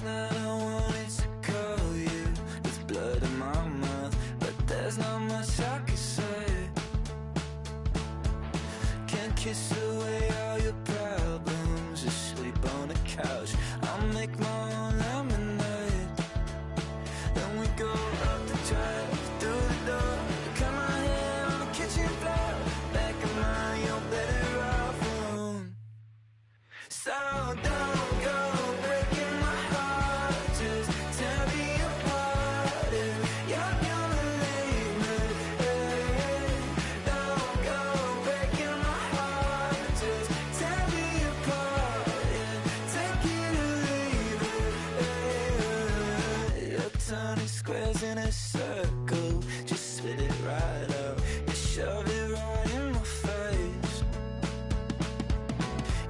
night I wanted to call you with blood in my mouth, but there's not much I can say. Can't kiss away all your problems, just sleep on the couch. I'll make my own lemonade. Then we go up the drive, through the door, cut my hair on the kitchen floor. Back of mine, you're better off alone. So don't go breaking my heart, just tear me apart if you're gonna leave me. Don't go breaking my heart, just tear me apart, take it or leave it. You're turning squares in a circle, just spit it right out, you shove it right in my face.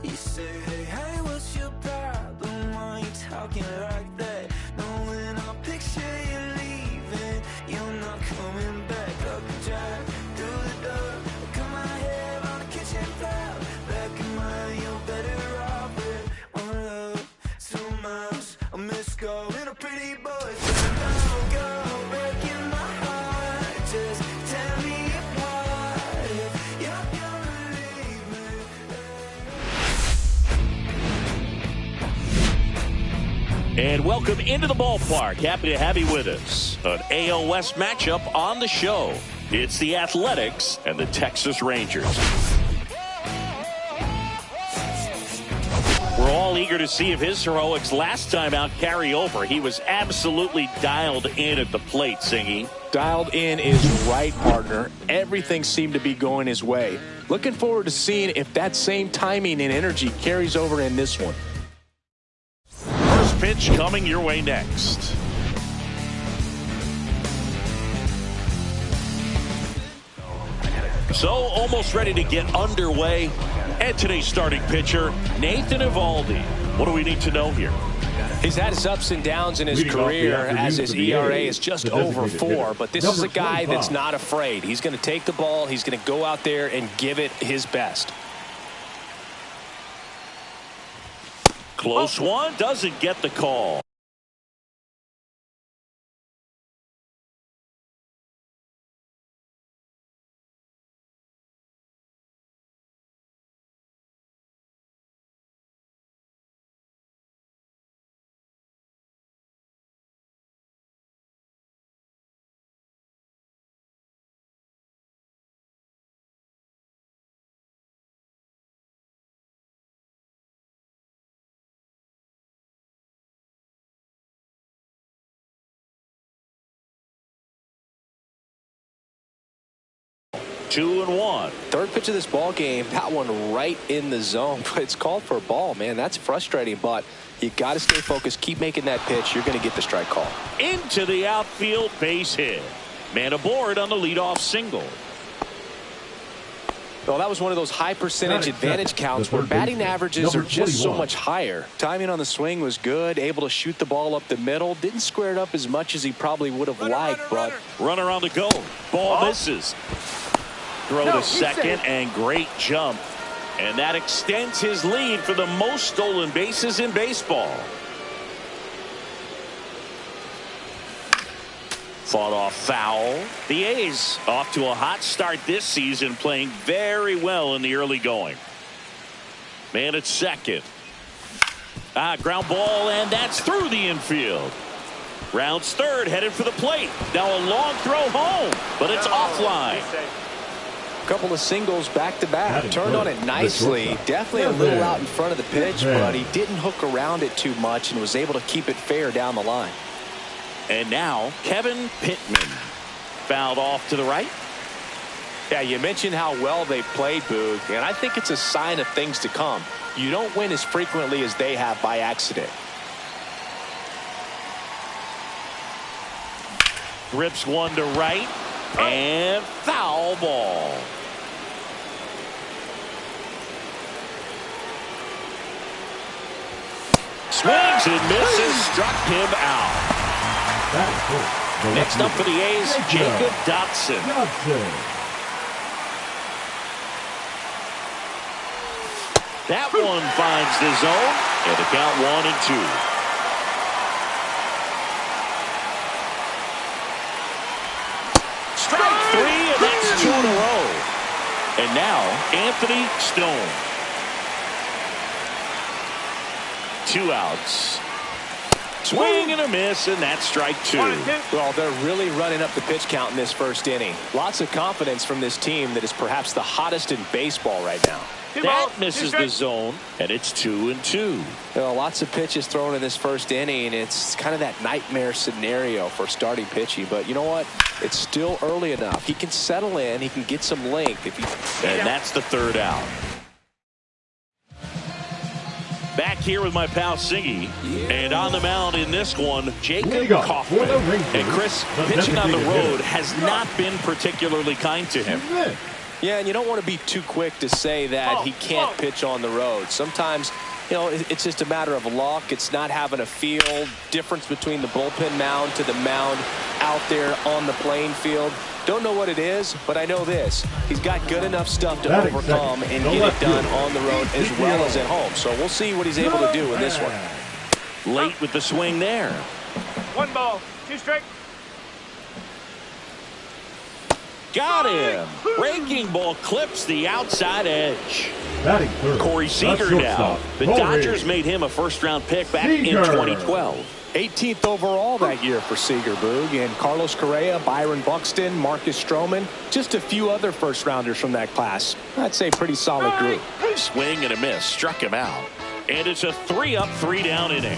You say, hey, what's your problem? Why you talking like that? Knowing I'll picture you leaving, you're not coming back. Up the drive, through the door, cut my hair on the kitchen floor. Back in mine, you're better off with one love, 2 miles, a missed call, and a pretty boy. So don't go breaking my heart, just tear me apart if you're gonna leave me. And welcome into the ballpark. Happy to have you with us. An AL West matchup on the show. It's the Athletics and the Texas Rangers. We're all eager to see if his heroics last time out carry over. He was absolutely dialed in at the plate, Singy. Dialed in is right, partner. Everything seemed to be going his way. Looking forward to seeing if that same timing and energy carries over in this one. First pitch coming your way next. So almost ready to get underway. And today's starting pitcher, Nathan Eovaldi. What do we need to know here? He's had his ups and downs in his career as his ERA is just over 4, but this is a guy that's not afraid. He's going to take the ball, he's going to go out there and give it his best. Close one, doesn't get the call. Two and one. Third pitch of this ball game, that one right in the zone, but it's called for a ball, man. That's frustrating, but you got to stay focused. Keep making that pitch. You're going to get the strike call. Into the outfield, base hit. Man aboard on the leadoff single. Well, that was one of those high percentage advantage counts where batting averages are just so much higher. Timing on the swing was good, able to shoot the ball up the middle. Didn't square it up as much as he probably would have liked, but runner on the go. Ball misses. Throw to second and great jump. And that extends his lead for the most stolen bases in baseball. Fought off foul. The A's off to a hot start this season, playing very well in the early going. Man at second. Ground ball, and that's through the infield. Rounds third, headed for the plate. Now a long throw home, but it's offline. Couple of singles back to back. Turned on it nicely. Definitely a little out in front of the pitch, but he didn't hook around it too much and was able to keep it fair down the line. And now Kevin Pittman fouled off to the right. Yeah, you mentioned how well they played, Boog, and I think it's a sign of things to come. You don't win as frequently as they have by accident. Rips one to right, and foul ball. Swings and misses, struck him out. Next up for the A's, Jacob Dotson. That one finds the zone, and the count 1-2. And now Anthony Stone. 2 outs. Swing and a miss, and that's strike 2. Well, they're really running up the pitch count in this first inning. Lots of confidence from this team that is perhaps the hottest in baseball right now. That misses the zone, and it's 2-2. Well, lots of pitches thrown in this first inning. It's kind of that nightmare scenario for starting pitching. But you know what? It's still early enough. He can settle in. He can get some length. And that's the 3rd out. Back here with my pal Siggy, and on the mound in this one, Jacob Kaufman. And Chris, pitching on the road has not been particularly kind to him. Yeah, and you don't want to be too quick to say that he can't pitch on the road. Sometimes, you know, it's just a matter of luck. It's not having a feel. Difference between the bullpen mound to the mound out there on the playing field. Don't know what it is, but I know this. He's got good enough stuff to overcome and get it done on the road as well as at home. So we'll see what he's able to do in this one. Late with the swing there. 1 ball, 2 strikes. Got him. Breaking ball clips the outside edge. Corey Seager now. The Dodgers made him a first-round pick back in 2012. 18th overall that year for Seager, Boog. And Carlos Correa, Byron Buxton, Marcus Stroman, just a few other first-rounders from that class. I'd say pretty solid group. Swing and a miss. Struck him out. And it's a 3-up, 3-down inning.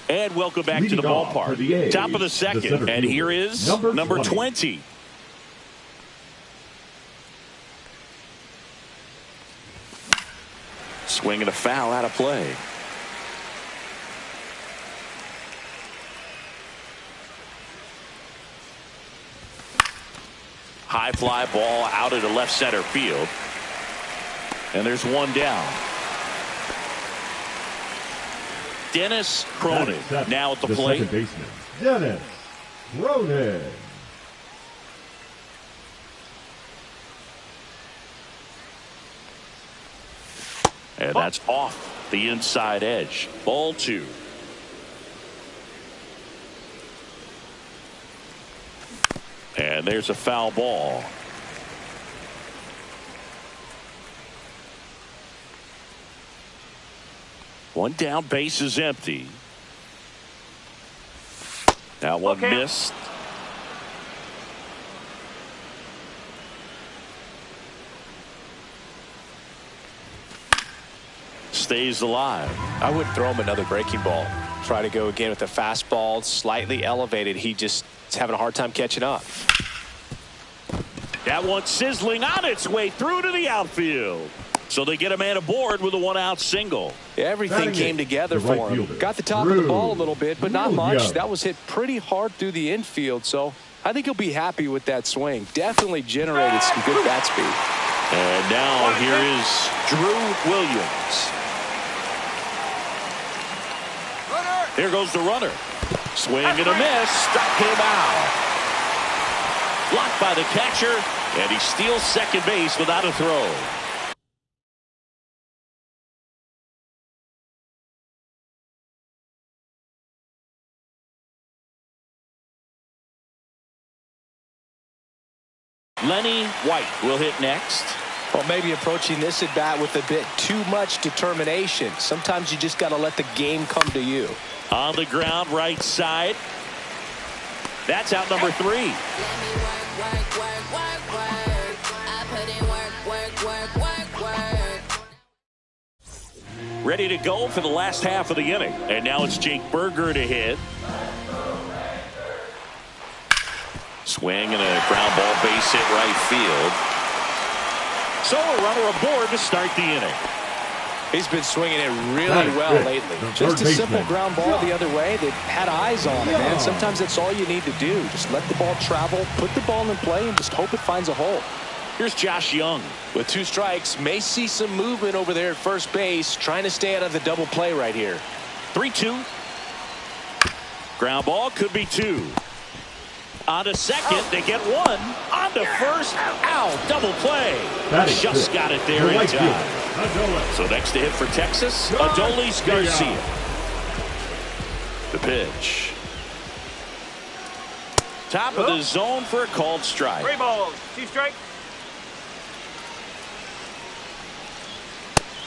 And welcome back to the ballpark. Top of the second. And here is number 20. Swing and a foul out of play. High fly ball out into left center field. And there's one down. Dennis Cronin now at the plate. Second baseman, Dennis Cronin. And that's off the inside edge. Ball 2. And there's a foul ball. One down, base is empty. Now one missed. Stays alive. I would throw him another breaking ball. Try to go again with a fastball, slightly elevated. He just is having a hard time catching up. That one sizzling on its way through to the outfield. So they get a man aboard with a 1-out single. Everything came together for him. Got the top of the ball a little bit, but not much. That was hit pretty hard through the infield, so I think he'll be happy with that swing. Definitely generated some good bat speed. And now here is Drew Williams. Here goes the runner. Swing and a miss. Struck him out. Blocked by the catcher, and he steals second base without a throw. Lenny White will hit next. Well, maybe approaching this at bat with a bit too much determination. Sometimes you just got to let the game come to you. On the ground, right side. That's out number 3. Ready to go for the last half of the inning. And now it's Jake Berger to hit. Swing and a ground ball, base hit right field. So a runner aboard to start the inning. He's been swinging it really well lately. Just a simple ground ball the other way. They've had eyes on it, man. Sometimes that's all you need to do. Just let the ball travel, put the ball in play, and just hope it finds a hole. Here's Josh Young. With 2 strikes, may see some movement over there at first base, trying to stay out of the double play right here. 3-2. Ground ball, could be 2. On to second, they get 1. On to first, out, double play. Just got it there in time. So next to hit for Texas, Adolis Garcia. The pitch. Top of the zone for a called strike. 3 balls, 2 strikes.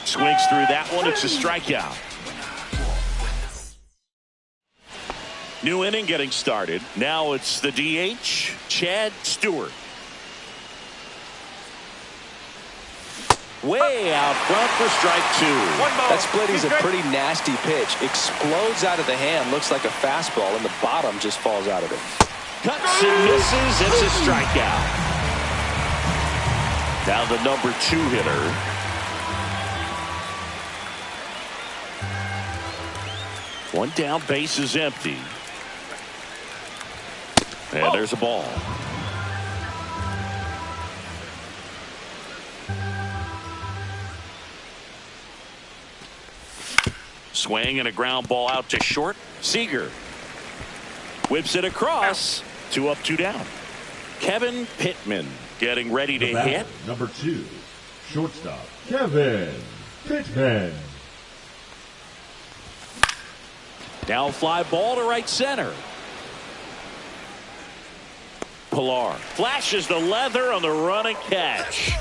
Swings through that one. It's a strikeout. New inning getting started. Now it's the DH, Chad Stewart. Way out front for strike 2. That splitting's a pretty nasty pitch. Explodes out of the hand. Looks like a fastball, and the bottom just falls out of it. Cuts and misses. It's a strikeout. Now the number 2 hitter. One down, base is empty. And there's a ball. Swing and a ground ball out to short. Seager whips it across. 2 up, 2 down. Kevin Pittman getting ready to hit. Number 2, shortstop, Kevin Pittman. Now fly ball to right center. Pilar flashes the leather on the run and catch.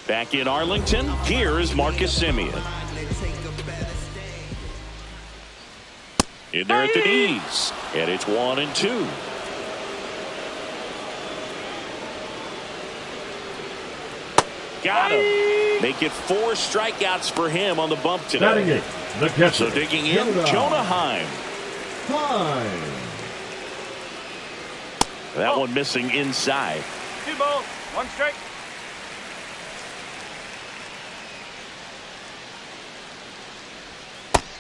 Back in Arlington, here is Marcus Semien. In there at the knees, and it's 1-2. Got him. Make it 4 strikeouts for him on the bump today. Batting 8, the catcher. So digging in, Jonah Heim. That one missing inside. 2 balls, 1 strike.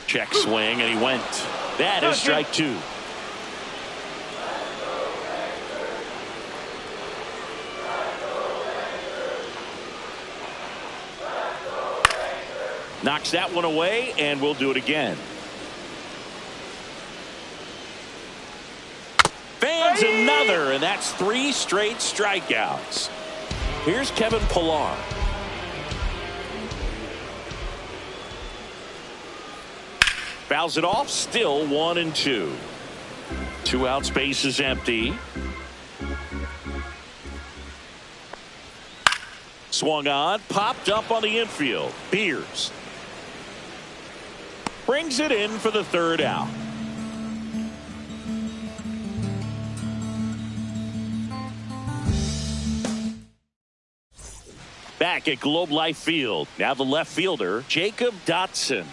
Check swing, and he went. That is strike 2. Knocks that one away, and we'll do it again. Fans another, and that's 3 straight strikeouts. Here's Kevin Pilar. Fouls it off, still 1-2. 2 outs, base is empty. Swung on, popped up on the infield. Beers brings it in for the 3rd out. Back at Globe Life Field, now the left fielder, Jacob Dotson.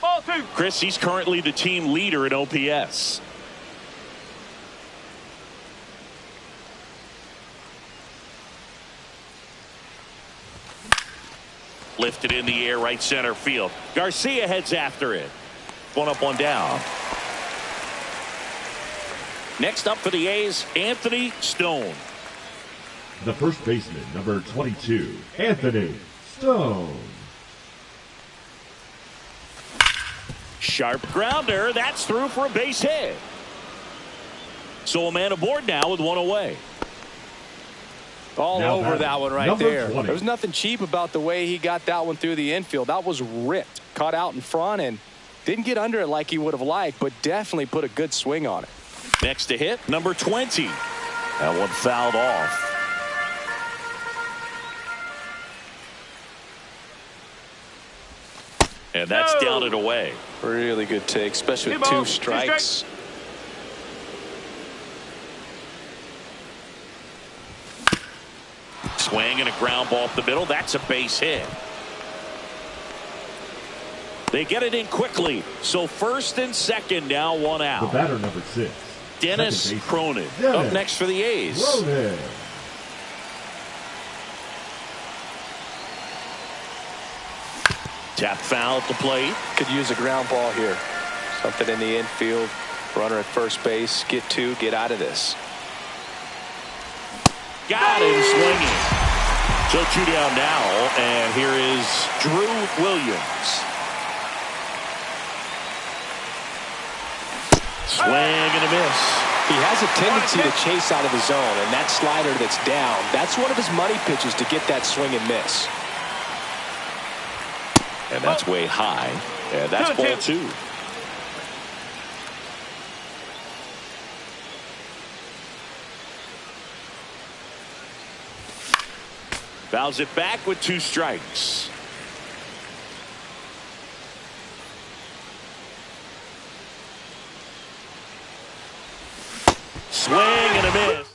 Ball 2. Chris, he's currently the team leader in OPS. Lifted in the air, right center field. Garcia heads after it. 1 up, 1 down. Next up for the A's, Anthony Stone. The first baseman, number 22, Anthony Stone. Sharp grounder. That's through for a base hit. So a man aboard now with 1 away. All over that one right there. 20. There was nothing cheap about the way he got that one through the infield. That was ripped. Caught out in front and didn't get under it like he would have liked, but definitely put a good swing on it. Next to hit, number 20. That one fouled off. And that's down and away. Really good take, especially with 2 strikes. Swing and a ground ball up the middle. That's a base hit. They get it in quickly. So 1st and 2nd now, 1 out. The batter, number 6. Dennis Cronin up next for the A's. Cronin. Tap foul at the plate. Could use a ground ball here. Something in the infield. Runner at first base. Get 2. Get out of this. Got him swinging. So 2 down now, and here is Drew Williams. Swing and a miss. He has a tendency to chase out of the zone, and that slider that's down, that's one of his money pitches to get that swing and miss. And that's way high. And that's ball 2. Fouls it back with 2 strikes. Swing and a miss.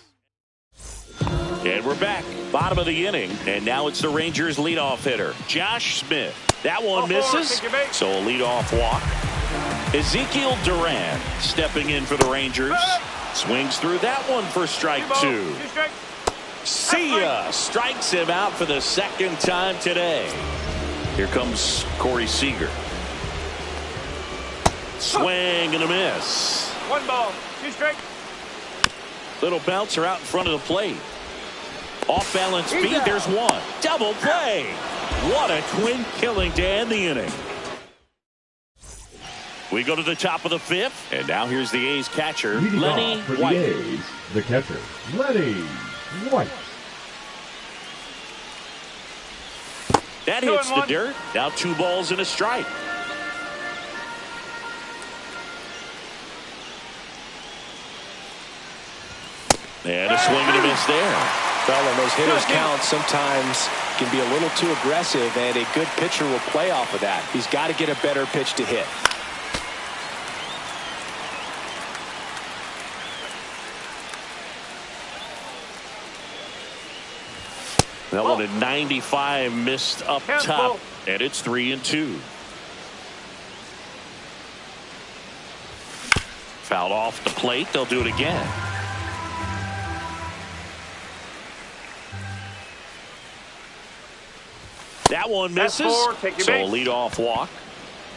And we're back. Bottom of the inning. And now it's the Rangers leadoff hitter, Josh Smith. That one misses. So a leadoff walk. Ezekiel Duran stepping in for the Rangers. Swings through that one for strike 2. See ya. Strikes him out for the 2nd time today. Here comes Corey Seager. Swing and a miss. 1 ball, 2 strikes. Little bouncer out in front of the plate. Off balance speed. There's 1. Double play. What a twin killing to end the inning. We go to the top of the 5th. And now here's the A's catcher, Lenny for White. The A's, the catcher, Lenny White. That hits the dirt. Now 2 balls and a strike. And a swing and a miss there. Well, and those hitters count sometimes can be a little too aggressive, and a good pitcher will play off of that. He's got to get a better pitch to hit. That one at 95 missed up top, and it's 3-2. Fouled off the plate. They'll do it again. That one misses. So a leadoff walk.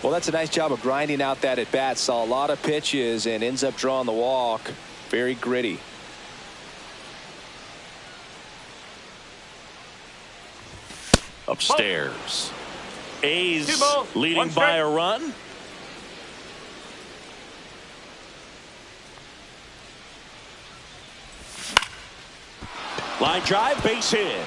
Well, that's a nice job of grinding out that at bat. Saw a lot of pitches and ends up drawing the walk. Very gritty. Upstairs. A's leading by a run. Line drive, base hit.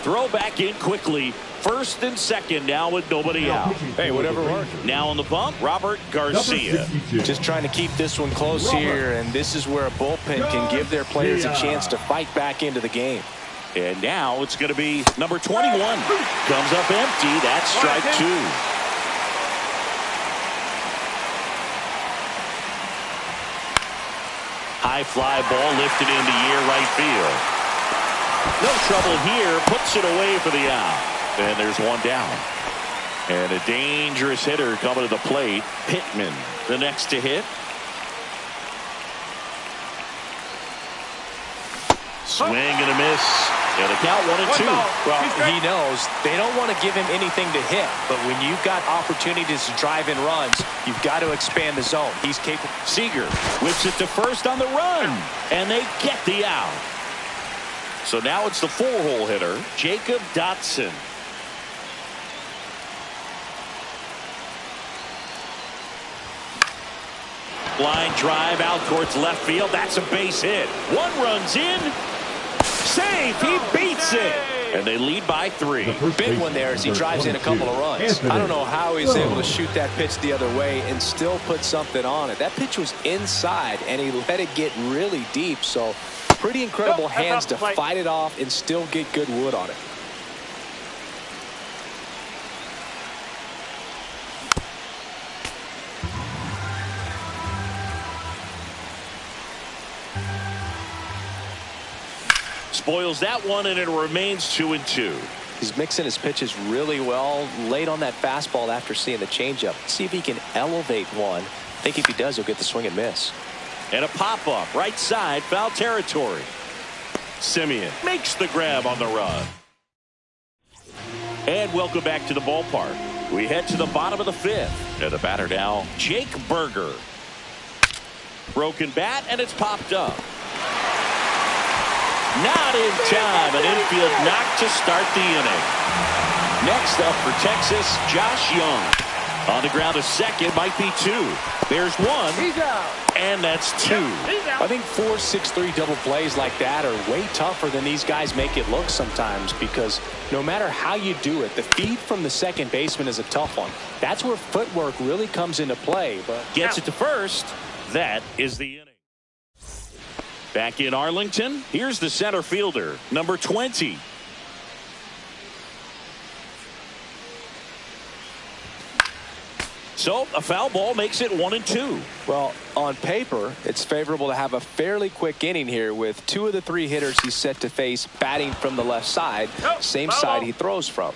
Throw back in quickly. 1st and 2nd now with nobody out. Hey, whatever works. Now on the bump, Robert Garcia. Just trying to keep this one close here, and this is where a bullpen can give their players a chance to fight back into the game. And now it's going to be number 21. Comes up empty. That's strike 2. High fly ball lifted into near right field. No trouble here. Puts it away for the out. And there's 1 down. And a dangerous hitter coming to the plate. Pittman, the next to hit. Swing and a miss. And a count 1-2. Well, he knows they don't want to give him anything to hit, but when you've got opportunities to drive in runs, you've got to expand the zone. He's capable. Seager whips it to first on the run, and they get the out. So now it's the 4-hole hitter, Jacob Dotson. Line drive out towards left field. That's a base hit. 1 runs in. Save. He beats it. And they lead by 3. Big one there as he drives in a couple of runs. I don't know how he's able to shoot that pitch the other way and still put something on it. That pitch was inside, and he let it get really deep. So pretty incredible hands to fight it off and still get good wood on it. Spoils that one, and it remains 2-2. He's mixing his pitches really well. Late on that fastball after seeing the changeup. See if he can elevate one. I think if he does, he'll get the swing and miss. And a pop-up right side, foul territory. Simeon makes the grab on the run. And welcome back to the ballpark. We head to the bottom of the 5th. And the batter now, Jake Berger. Broken bat, and it's popped up. Not in time. An infield knock to start the inning. Next up for Texas, Josh Young. On the ground to second, might be 2. There's 1. He's out. And that's 2. He's out. I think 4-6-3 double plays like that are way tougher than these guys make it look sometimes, because no matter how you do it, the feed from the second baseman is a tough one. That's where footwork really comes into play. But Gets it to first. That is the inning. Back in Arlington, here's the center fielder, number 20. So a foul ball makes it 1-2. Well, on paper, it's favorable to have a fairly quick inning here with 2 of the 3 hitters he's set to face batting from the left side, same side he throws from.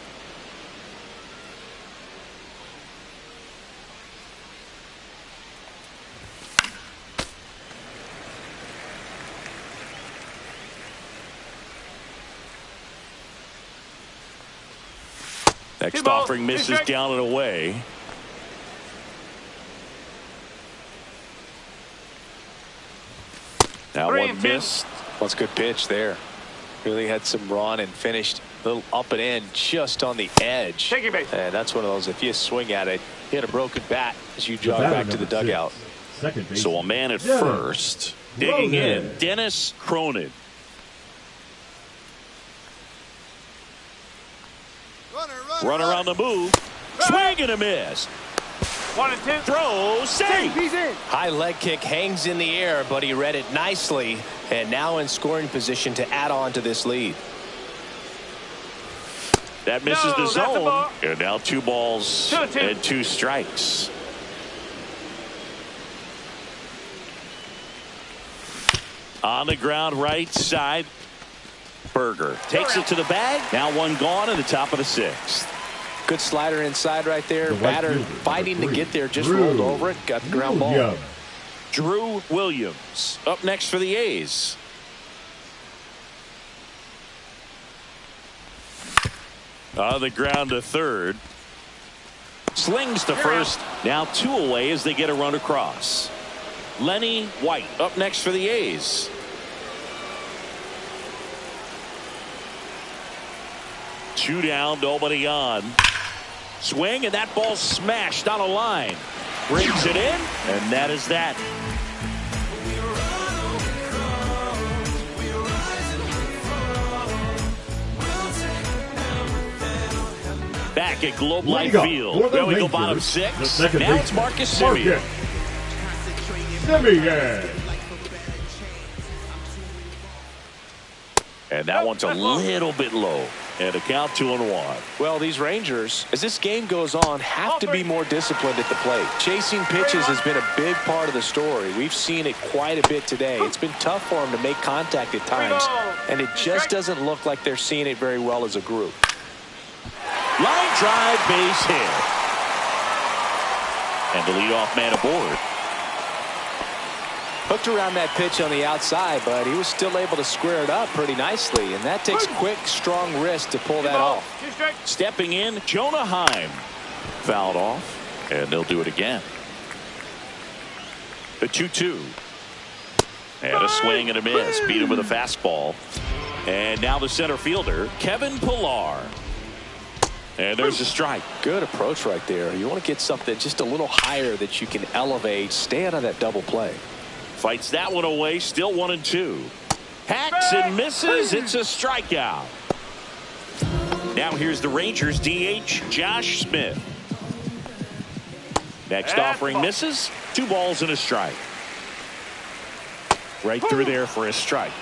Next offering misses down and away. That one missed. Well, it's a good pitch there. Really had some run and finished a little up and in just on the edge. Take your base. And that's one of those, if you swing at it, hit a broken bat as you jog back to the dugout. So a man at first. Digging in, Dennis Cronin. Runner on the move. Swing and a miss. 1-2. Throw, save. He's in. High leg kick hangs in the air, but he read it nicely, and now in scoring position to add on to this lead. That misses the that's a zone. ball. And now 2 balls 2-2. and 2 strikes. On the ground, right side. Berger takes it to the bag. Now 1 gone in the top of the 6th. Good slider inside right there. The right Batter fielder, fighting to 3, get there, just Drew rolled over it, got the ground ball. Williams. Drew Williams up next for the A's. On the ground to third. Slings to first. Now 2 away as they get a run across. Lenny White up next for the A's. Two down, nobody on. Swing, and that ball smashed on a line. Brings it in, and that is that. Back at Globe Life Field. There we go, bottom 6. Now it's Marcus Semien. And that one's a little bit low. And a count 2-1. Well, these Rangers, as this game goes on, have to be more disciplined at the plate. Chasing pitches has been a big part of the story. We've seen it quite a bit today. It's been tough for them to make contact at times, and it just doesn't look like they're seeing it very well as a group. Line drive, base hit. And the leadoff man aboard. Hooked around that pitch on the outside, but he was still able to square it up pretty nicely, and that takes quick, strong wrist to pull that off. Stepping in, Jonah Heim. Fouled off, and they'll do it again. The 2-2. And a swing and a miss. Beat him with a fastball. And now the center fielder, Kevin Pillar. And there's a strike. Good approach right there. You want to get something just a little higher that you can elevate. Stay out of that double play. Fights that one away. Still 1-2. Hacks and misses. It's a strikeout. Now here's the Rangers DH, Josh Smith. Next offering misses. 2 balls and a strike. Right through there for a strike.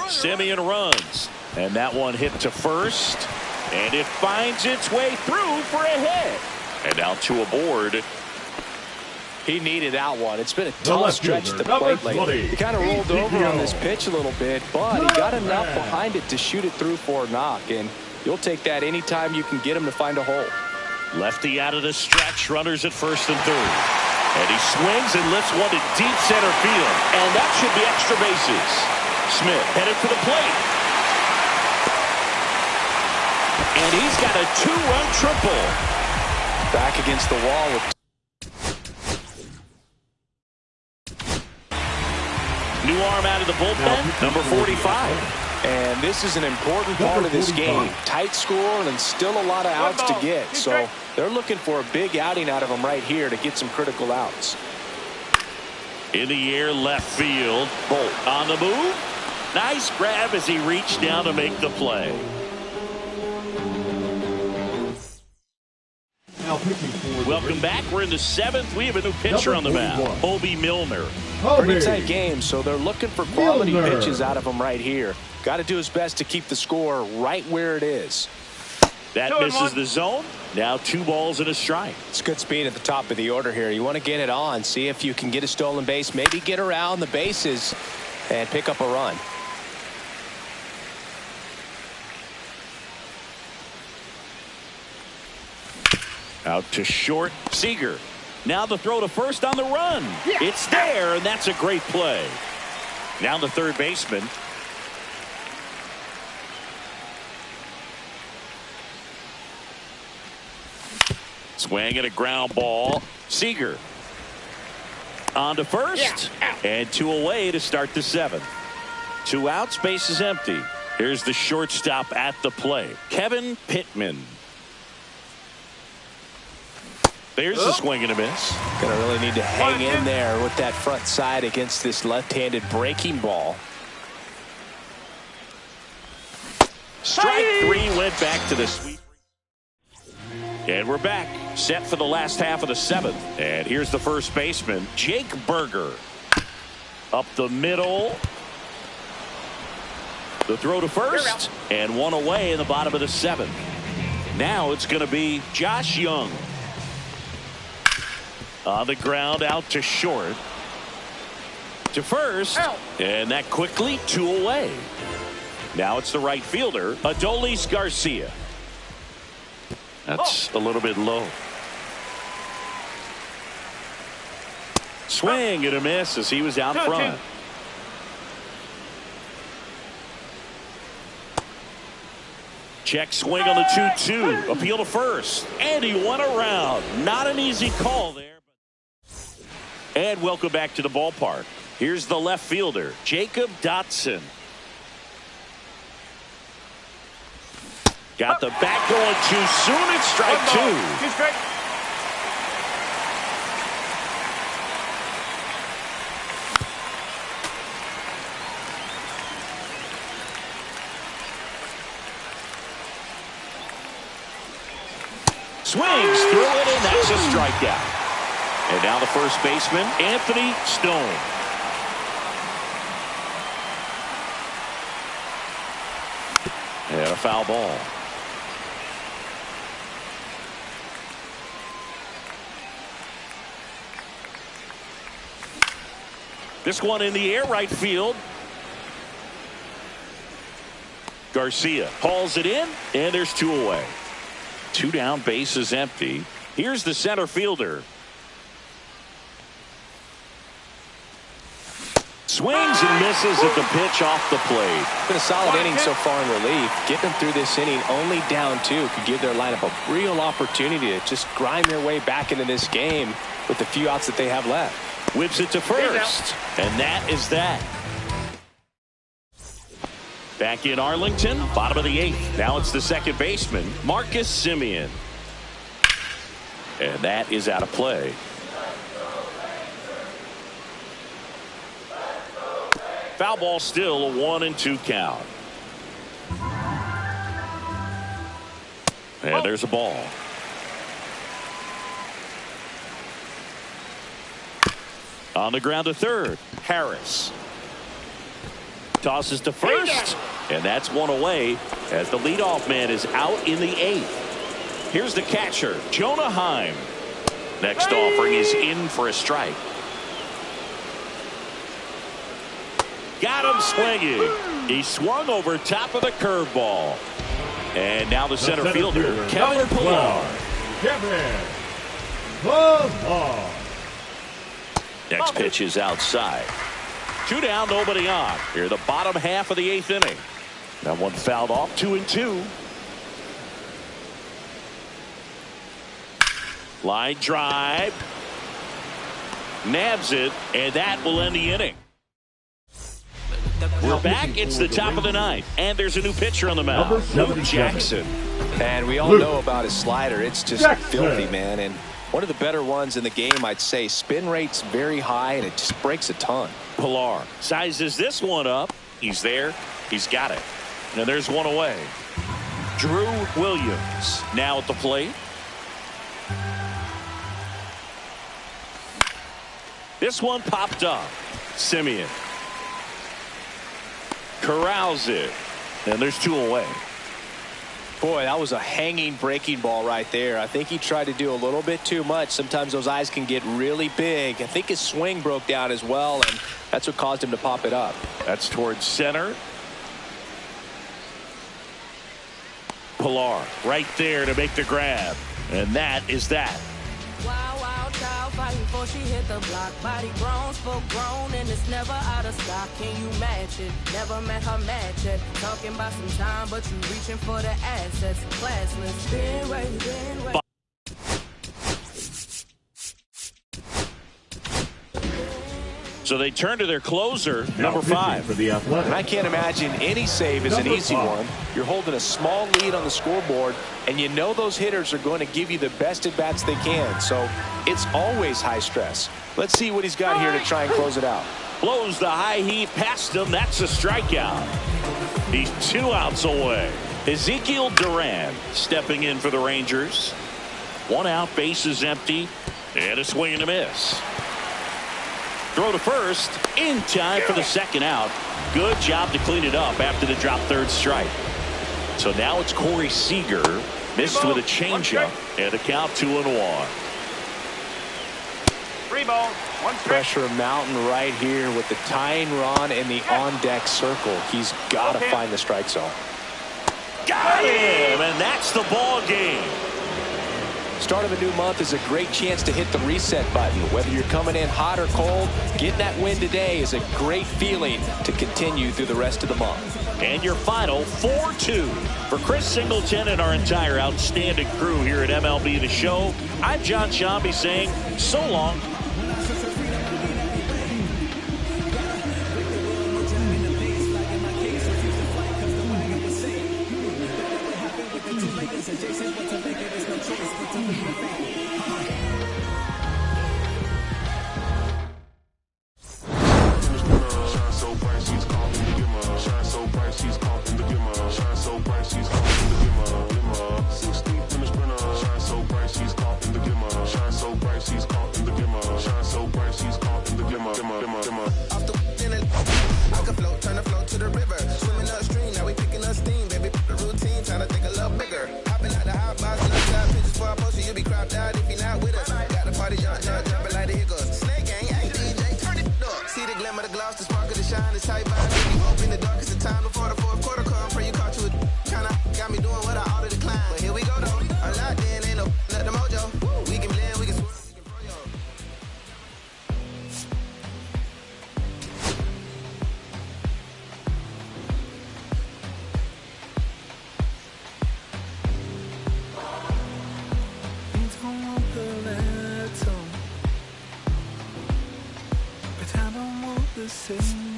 Semien runs. And that one hit to first. And it finds its way through for a hit. And now 2 aboard. He needed that one. It's been a tough stretch at the plate lately. He kind of rolled over on this pitch a little bit, but he got enough behind it to shoot it through for a knock, and you'll take that anytime you can get him to find a hole. Lefty out of the stretch, runners at first and third. And he swings and lifts one to deep center field. And that should be extra bases. Smith headed for the plate. And he's got a 2-run triple. Back against the wall with new arm out of the bullpen, number 45. And this is an important part of this game. Tight score and still a lot of outs to get. So they're looking for a big outing out of them right here to get some critical outs. In the air, left field. Bolt on the move. Nice grab as he reached down to make the play. Welcome back. We're in the 7th. We have a new pitcher on the mound, Obi Milner. Pretty tight game, so they're looking for quality pitches out of him right here. Got to do his best to keep the score right where it is. That misses the zone. Now 2 balls and a strike. It's good speed at the top of the order here. You want to get it on, see if you can get a stolen base, maybe get around the bases and pick up a run. Out to short, Seager. Now the throw to first on the run. It's there, and that's a great play. Now the third baseman. Swing and a ground ball. Seager. On to first. And 2 away to start the 7th. 2 outs, base is empty. Here's the shortstop at the plate, Kevin Pittman. There's a swing and a miss. Gonna really need to hang in there with that front side against this left-handed breaking ball. Strike 3 went back to the sweep. And we're back, set for the last half of the 7th. And here's the first baseman, Jake Berger. Up the middle. The throw to first, and 1 away in the bottom of the 7th. Now it's going to be Josh Young. On the ground, out to short. To first, and that quickly 2 away. Now it's the right fielder, Adolis Garcia. That's a little bit low. Swing and a miss as he was out front. Check swing on the 2-2. Appeal to first. And he won around. Not an easy call there. And welcome back to the ballpark. Here's the left fielder, Jacob Dotson. Got the bat going too soon. It's strike 2. 2 strike. Swings through it, and that's a strikeout. And now the first baseman, Anthony Stone. And a foul ball. This one in the air, right field. Garcia hauls it in, and there's 2 away. 2 down, base is empty. Here's the center fielder. Swings and misses at the pitch off the plate. Been a solid inning so far in relief. Getting them through this inning only down 2 could give their lineup a real opportunity to just grind their way back into this game with the few outs that they have left. Whips it to first, and that is that. Back in Arlington, bottom of the 8th. Now it's the second baseman, Marcus Semien. And that is out of play. Foul ball, still a 1-2 count. And there's a ball. On the ground to third, Harris. Tosses to first, and that's 1 away as the leadoff man is out in the 8th. Here's the catcher, Jonah Heim. Next offering is in for a strike. Got him swinging. He swung over top of the curveball. And now the center fielder, Kevin Pillar. Kevin Pillar. Next pitch is outside. 2 down, nobody on. Here, the bottom half of the 8th inning. That one fouled off, 2-2. Line drive. Nabs it, and that will end the inning. We're back. It's the top of the ninth, and there's a new pitcher on the mound, Luke Jackson. And we all know about his slider. It's just filthy, man. And one of the better ones in the game, I'd say. Spin rate's very high, and it just breaks a ton. Pilar sizes this one up. He's there. He's got it. And there's one away. Drew Williams now at the plate. This one popped up. Simeon corrals it, and there's two away. Boy, that was a hanging breaking ball right there. I think he tried to do a little bit too much. Sometimes those eyes can get really big. I think his swing broke down as well, and that's what caused him to pop it up. That's towards center. Pilar right there to make the grab, and that is that. Wild, wild child fighting before she hit the block. Body grown, full grown, and it's never out of stock. Can you match it? Never met her match it. Talking about some time, but you reaching for the assets. Classless. Been waiting. So they turn to their closer, number 5. For the Athletics. And I can't imagine any save is an easy one. You're holding a small lead on the scoreboard, and you know those hitters are going to give you the best at-bats they can. So it's always high stress. Let's see what he's got here to try and close it out. Blows the high heat past him. That's a strikeout. He's 2 outs away. Ezekiel Duran stepping in for the Rangers. 1 out, base is empty, and a swing and a miss. Throw to first in time for the 2nd out. Good job to clean it up after the drop 3rd strike. So now it's Corey Seager, missed with a changeup, and a count 2-1. 3 balls, 1 strike. Pressure mountain right here with the tying run in the on-deck circle. He's got to find the strike zone. Got him, and that's the ball game. Start of a new month is a great chance to hit the reset button. Whether you're coming in hot or cold, getting that win today is a great feeling to continue through the rest of the month. And your final 4-2 for Chris Singleton and our entire outstanding crew here at MLB The Show. I'm John Shambi saying so long. Same